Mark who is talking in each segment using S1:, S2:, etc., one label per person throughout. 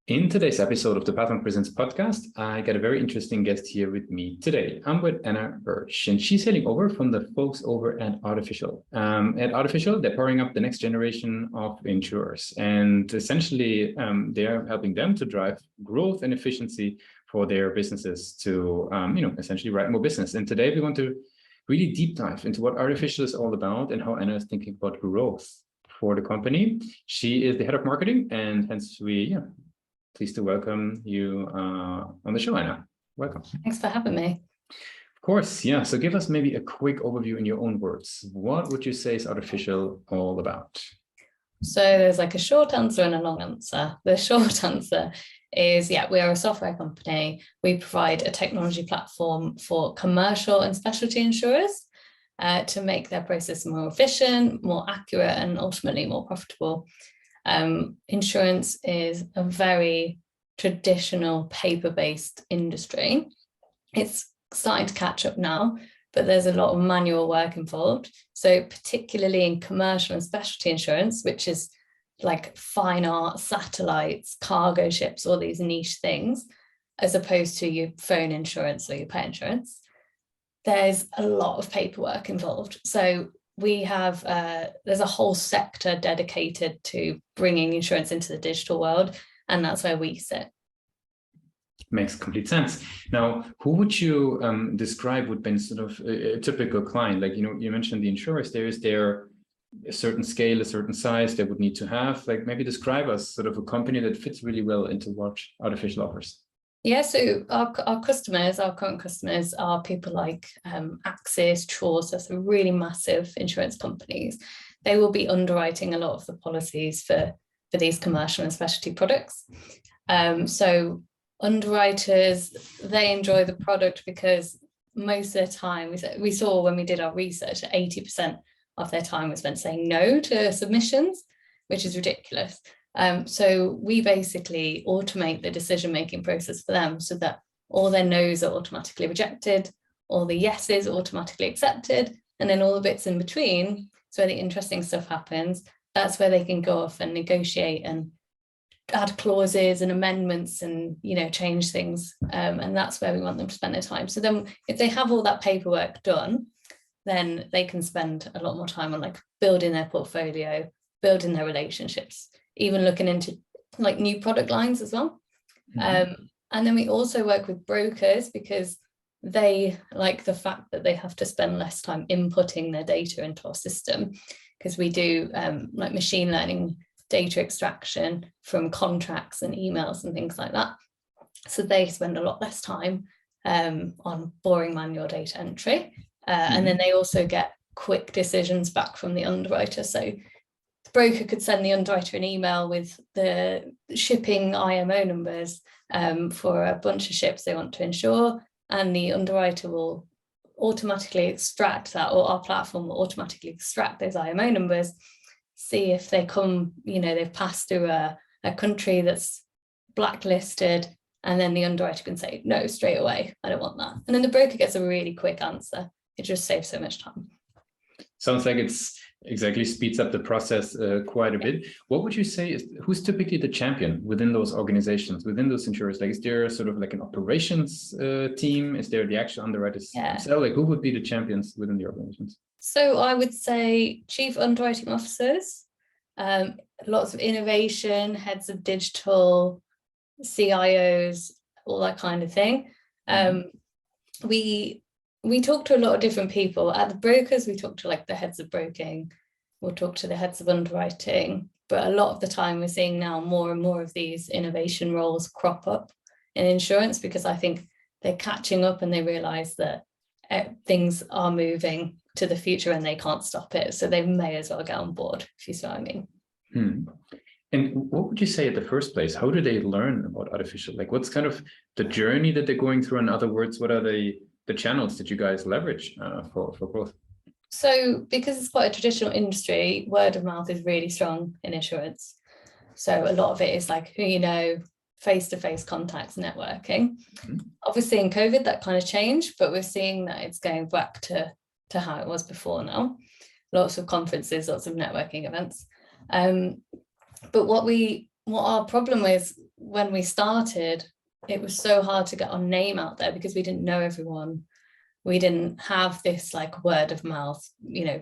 S1: In today's episode of the Pathmark Presents podcast, I got a very interesting guest here with me today. I'm with Anna Burge, and she's heading over from the folks over at Artificial. At Artificial, they're powering up the next generation of insurers, and essentially, they're helping them to drive growth and efficiency for their businesses to, essentially write more business. And today, we want to really deep dive into what Artificial is all about and how Anna is thinking about growth for the company. She is the head of marketing, and hence pleased to welcome you on the show, Anna. Welcome.
S2: Thanks for having me.
S1: Of course, yeah. So give us maybe a quick overview in your own words. What would you say is Artificial all about?
S2: So there's like a short answer and a long answer. The short answer is, we are a software company. We provide a technology platform for commercial and specialty insurers to make their process more efficient, more accurate, and ultimately more profitable. Insurance is a very traditional paper-based industry. It's starting to catch up now, but there's a lot of manual work involved. So particularly in commercial and specialty insurance, which is like fine art, satellites, cargo ships, all these niche things, as opposed to your phone insurance or your pet insurance, there's a lot of paperwork involved. So we have, there's a whole sector dedicated to bringing insurance into the digital world, and that's where we sit.
S1: Makes complete sense. Now, who would you describe would be sort of a typical client? Like, you mentioned the insurers, is there a certain scale, a certain size they would need to have? Like, maybe describe us sort of a company that fits really well into what Artificial offers.
S2: Yeah, so our customers, our current customers are people like Axis, Chaucer, so really massive insurance companies. They will be underwriting a lot of the policies for these commercial and specialty products. So underwriters, they enjoy the product because most of their time, we saw when we did our research, that 80% of their time was spent saying no to submissions, which is ridiculous. So we basically automate the decision-making process for them so that all their no's are automatically rejected, all the yeses are automatically accepted, and then all the bits in between, so where the interesting stuff happens, that's where they can go off and negotiate and add clauses and amendments and, change things. And that's where we want them to spend their time. So then if they have all that paperwork done, then they can spend a lot more time on like building their portfolio, building their relationships, even looking into like new product lines as well. Mm-hmm. And then we also work with brokers because they like the fact that they have to spend less time inputting their data into our system, because we do like machine learning data extraction from contracts and emails and things like that. So they spend a lot less time on boring manual data entry. And then they also get quick decisions back from the underwriter. So the broker could send the underwriter an email with the shipping IMO numbers for a bunch of ships they want to insure, and the underwriter will automatically extract that, or our platform will automatically extract those IMO numbers, see if they come, they've passed through a country that's blacklisted, and then the underwriter can say, no, straight away, I don't want that. And then the broker gets a really quick answer. It just saves so much time.
S1: Sounds like it's exactly speeds up the process quite a bit. What would you say is, who's typically the champion within those organizations, within those insurers? Like, is there sort of like an operations team? Is there the actual underwriters themselves? Like, who would be the champions within the organizations?
S2: So I would say chief underwriting officers, lots of innovation, heads of digital, CIOs, all that kind of thing. We talk to a lot of different people. At the brokers, we talk to like the heads of broking, we'll talk to the heads of underwriting, but a lot of the time we're seeing now more and more of these innovation roles crop up in insurance, because I think they're catching up and they realize that things are moving to the future and they can't stop it. So they may as well get on board, if you see what I mean.
S1: And what would you say at the first place? How do they learn about Artificial? Like, what's kind of the journey that they're going through? In other words, what are the channels that you guys leverage for growth?
S2: So because it's quite a traditional industry, word of mouth is really strong in insurance. So a lot of it is like who you know, face-to-face contacts, networking. Obviously in COVID that kind of changed, but we're seeing that it's going back to how it was before now. Lots of conferences, lots of networking events. But what our problem is when we started, it was so hard to get our name out there because we didn't know everyone. We didn't have this like word of mouth,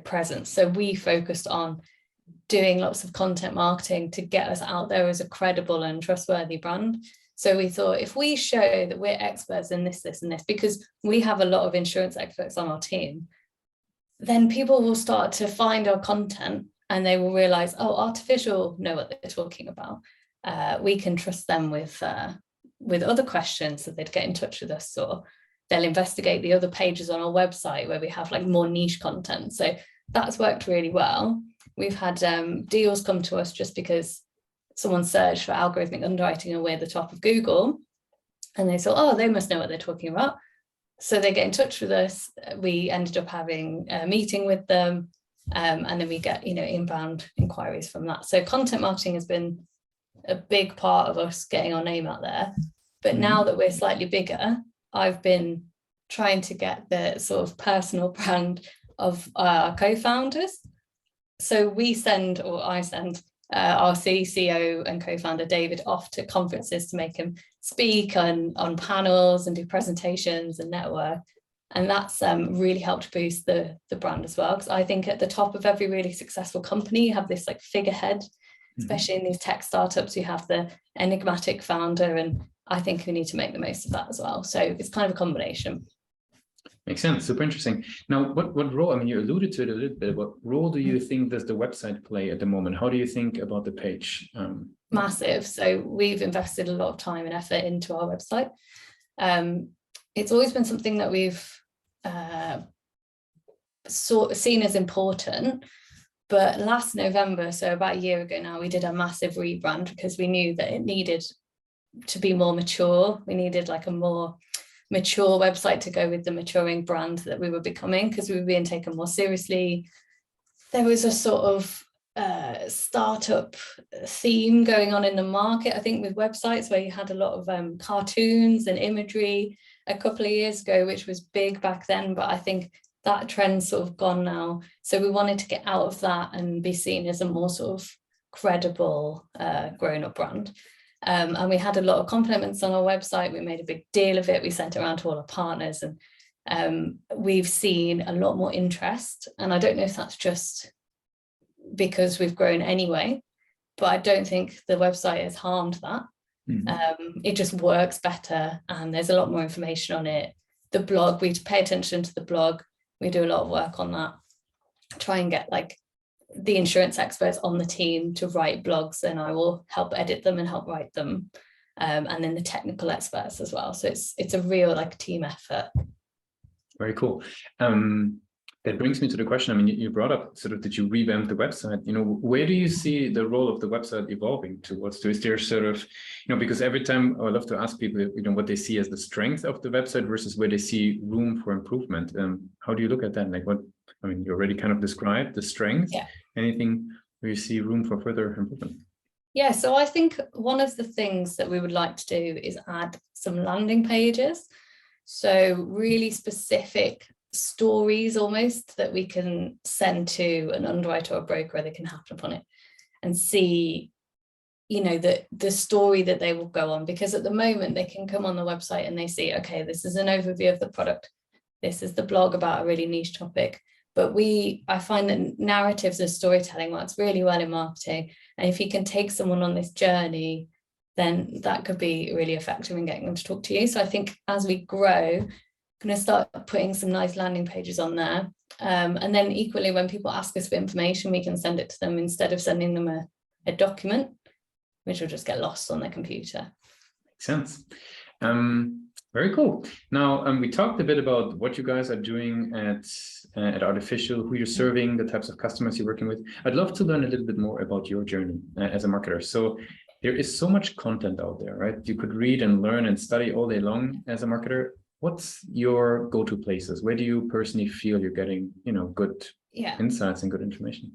S2: presence. So we focused on doing lots of content marketing to get us out there as a credible and trustworthy brand. So we thought, if we show that we're experts in this, this, and this, because we have a lot of insurance experts on our team, then people will start to find our content and they will realize, oh, Artificial know what they're talking about. We can trust them with other questions, so they'd get in touch with us, or they'll investigate the other pages on our website where we have like more niche content. So that's worked really well. We've had deals come to us just because someone searched for algorithmic underwriting and we're the top of Google, and they thought, oh, they must know what they're talking about. So they get in touch with us. We ended up having a meeting with them, and then we get inbound inquiries from that. So content marketing has been a big part of us getting our name out there. But now that we're slightly bigger, I've been trying to get the sort of personal brand of our co-founders. So I send our CCO and co-founder David off to conferences to make him speak on panels and do presentations and network. And that's really helped boost the brand as well. Because I think at the top of every really successful company, you have this like figurehead, especially in these tech startups, you have the enigmatic founder. And I think we need to make the most of that as well. So it's kind of a combination.
S1: Makes sense. Super interesting. Now, what role, I mean, you alluded to it a little bit, what role do you think does the website play at the moment? How do you think about the page?
S2: Massive. So we've invested a lot of time and effort into our website. It's always been something that we've seen as important. But last November, so about a year ago now, we did a massive rebrand because we knew that it needed to be more mature. We needed like a more mature website to go with the maturing brand that we were becoming, because we were being taken more seriously. There was a sort of startup theme going on in the market, I think, with websites where you had a lot of cartoons and imagery a couple of years ago, which was big back then, but I think that trend's sort of gone now. So we wanted to get out of that and be seen as a more sort of credible grown-up brand. And we had a lot of compliments on our website. We made a big deal of it. We sent it around to all our partners, and we've seen a lot more interest. And I don't know if that's just because we've grown anyway, but I don't think the website has harmed that. It just works better, and there's a lot more information on it. The blog, we pay attention to the blog. We do a lot of work on that. Try and get like the insurance experts on the team to write blogs, and I will help edit them and help write them. And then the technical experts as well. So it's a real like team effort.
S1: Very cool. That brings me to the question. I mean, you brought up sort of, did you revamp the website? Where do you see the role of the website evolving towards? Is there sort of, because every time I love to ask people, what they see as the strength of the website versus where they see room for improvement. How do you look at that? Like you already kind of described the strength. Yeah. Anything where you see room for further improvement?
S2: Yeah, so I think one of the things that we would like to do is add some landing pages. So really specific stories almost that we can send to an underwriter or broker where they can happen upon it and see, the story that they will go on. Because at the moment they can come on the website and they see, okay, this is an overview of the product. This is the blog about a really niche topic. But I find that narratives and storytelling works really well in marketing. And if you can take someone on this journey, then that could be really effective in getting them to talk to you. So I think as we grow, I'm going to start putting some nice landing pages on there. And then equally, when people ask us for information, we can send it to them instead of sending them a document, which will just get lost on their computer.
S1: Makes sense. Very cool. Now, we talked a bit about what you guys are doing at Artificial, who you're serving, the types of customers you're working with. I'd love to learn a little bit more about your journey as a marketer. So there is so much content out there, right? You could read and learn and study all day long as a marketer. What's your go-to places? Where do you personally feel you're getting, good insights and good information?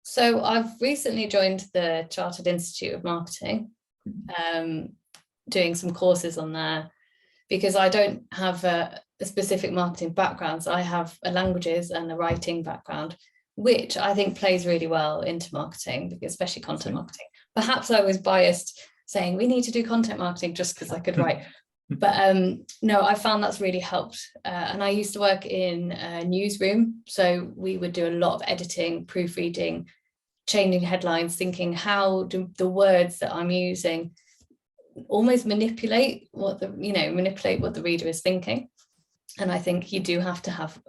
S2: So I've recently joined the Chartered Institute of Marketing, doing some courses on there, because I don't have a specific marketing background. So I have a languages and a writing background, which I think plays really well into marketing, especially content marketing. Perhaps I was biased saying we need to do content marketing just because I could write. But no, I found that's really helped. And I used to work in a newsroom. So we would do a lot of editing, proofreading, changing headlines, thinking how do the words that I'm using almost manipulate what the reader is thinking. And I think you do have to have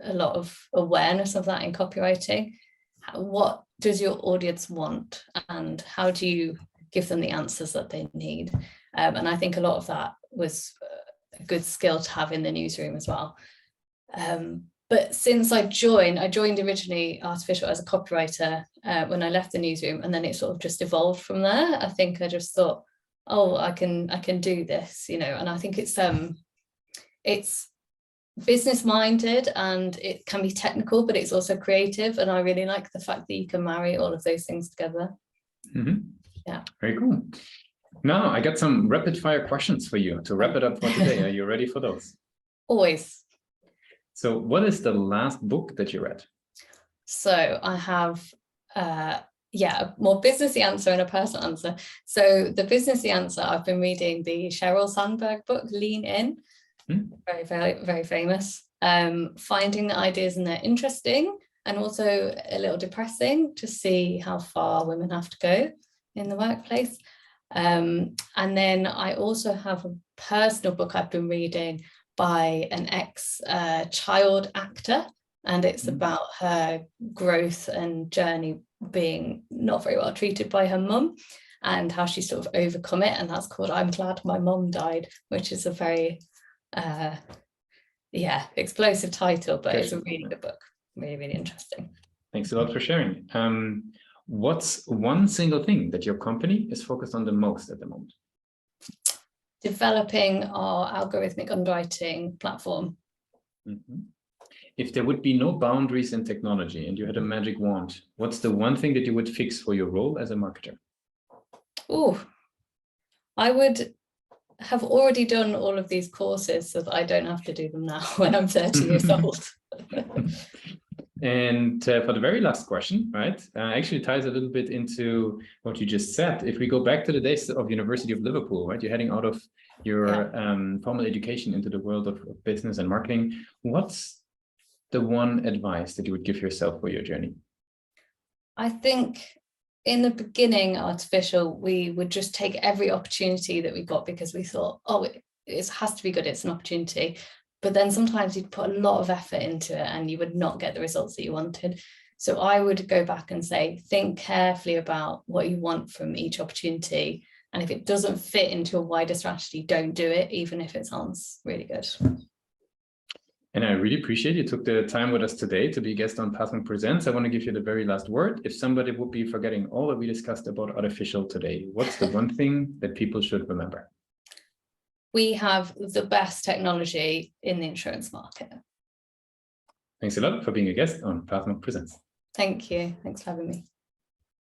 S2: a lot of awareness of that in copywriting. What does your audience want, and how do you give them the answers that they need? And I think a lot of that was a good skill to have in the newsroom as well. But since I joined originally Artificial as a copywriter when I left the newsroom, and then it sort of just evolved from there. I think I just thought, oh, I can do this, and I think it's business minded and it can be technical, but it's also creative. And I really like the fact that you can marry all of those things together.
S1: Mm-hmm.
S2: Yeah.
S1: Very cool. Now I got some rapid fire questions for you to wrap it up for today. Are you ready for those?
S2: Always.
S1: So what is the last book that you read?
S2: So I have, a more businessy answer and a personal answer. So the businessy answer, I've been reading the Sheryl Sandberg book, Lean In. Very, very, very famous. Finding the ideas in there interesting and also a little depressing to see how far women have to go in the workplace. And then I also have a personal book I've been reading by an ex-child actor, and it's about her growth and journey being not very well treated by her mum and how she sort of overcome it. And that's called I'm Glad My Mum Died, which is a very explosive title, but it's a really good book. Really, really interesting.
S1: Thanks a lot for sharing. What's one single thing that your company is focused on the most at the moment?
S2: Developing our algorithmic underwriting platform.
S1: Mm-hmm. If there would be no boundaries in technology and you had a magic wand, what's the one thing that you would fix for your role as a marketer?
S2: Oh, I would have already done all of these courses so that I don't have to do them now when I'm 30 years old.
S1: And for the very last question, right, actually ties a little bit into what you just said. If we go back to the days of University of Liverpool, right, you're heading out of your formal education into the world of business and marketing. What's the one advice that you would give yourself for your journey? I
S2: think in the beginning, Artificial, we would just take every opportunity that we got because we thought, oh, it has to be good, it's an opportunity. But then sometimes you'd put a lot of effort into it and you would not get the results that you wanted. So I would go back and say, think carefully about what you want from each opportunity. And if it doesn't fit into a wider strategy, don't do it, even if it sounds really good.
S1: And I really appreciate you took the time with us today to be a guest on Pathmark Presents. I want to give you the very last word. If somebody would be forgetting all that we discussed about Artificial today, what's the one thing that people should remember? We have the best technology in the insurance market. Thanks a lot for being a guest on Pathmark Presents. Thank you. Thanks for having me.